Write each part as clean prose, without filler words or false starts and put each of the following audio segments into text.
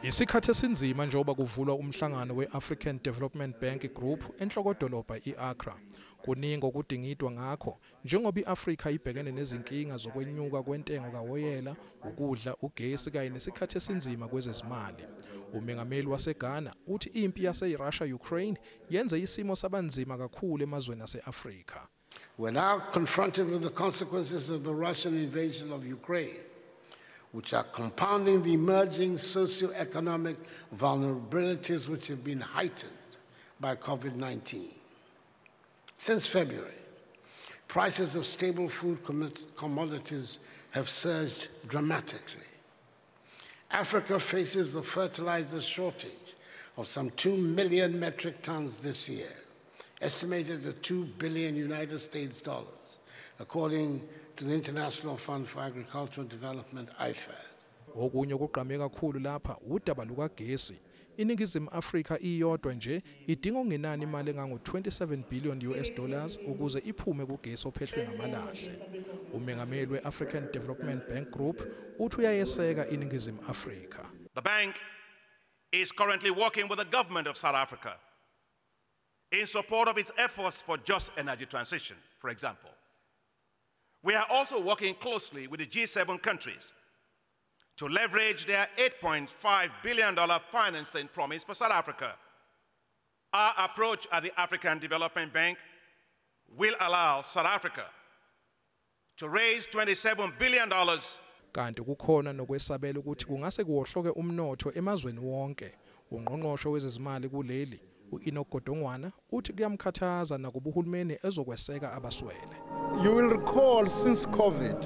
Isikhathi esinzima njengoba kuvulwa umhlangano weAfrican Development Bank Group enhloko dolobha iAccra. Kuningi okudingidwa ngakho njengoba iAfrika ibhekene nezinkinga zokwenyuka kwentengo kawoyela, ukudla, ugesi kanye nesikhathi esinzima kwezezimali. Umengameli waseGhana uthi impi yase yeRussia Ukraine yenze isimo sabanzima kakhulu emazweni aseAfrika. We're now confronted with the consequences of the Russian invasion of Ukraine, which are compounding the emerging socio-economic vulnerabilities which have been heightened by COVID-19. Since February, prices of staple food commodities have surged dramatically. Africa faces a fertilizer shortage of some 2 million metric tons this year, estimated at $2 billion United States dollars, according to the International Fund for Agricultural Development, IFAD. Okunye okugqame kakhulu lapha udaba lukagesi. Iningizimu Afrika iyodwa nje idinga okungenani imali engango-27 billion US dollars ukuze iphume kugesi ophehlwe ngamalahle. Umengameli weAfrican Development Bank Group uthi uyayeseka iningizimu Afrika. The bank is currently working with the government of South Africa in support of its efforts for just energy transition, for example. We are also working closely with the G7 countries to leverage their $8.5 billion financing promise for South Africa. Our approach at the African Development Bank will allow South Africa to raise $27 billion. Kanti kukhona nokwesabela ukuthi kungase kuwohloke umnotho emazweni wonke. Ungqongqoshe wezezimali kuleli uInokgodongwana uthi kuyamkhathaza nakuba uhulumeni ezokweseka abaswele. You will recall since COVID,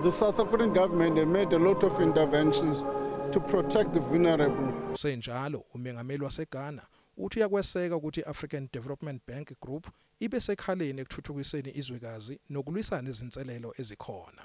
the South African government has made a lot of interventions to protect the vulnerable. Senjalo, umengameli waseGhana uthi uyakweseka ukuthi iAfrican Development Bank Group ibe sekhaleni ekuthuthukiseni izwekazi nokulwisana nezinselelo ezikhona.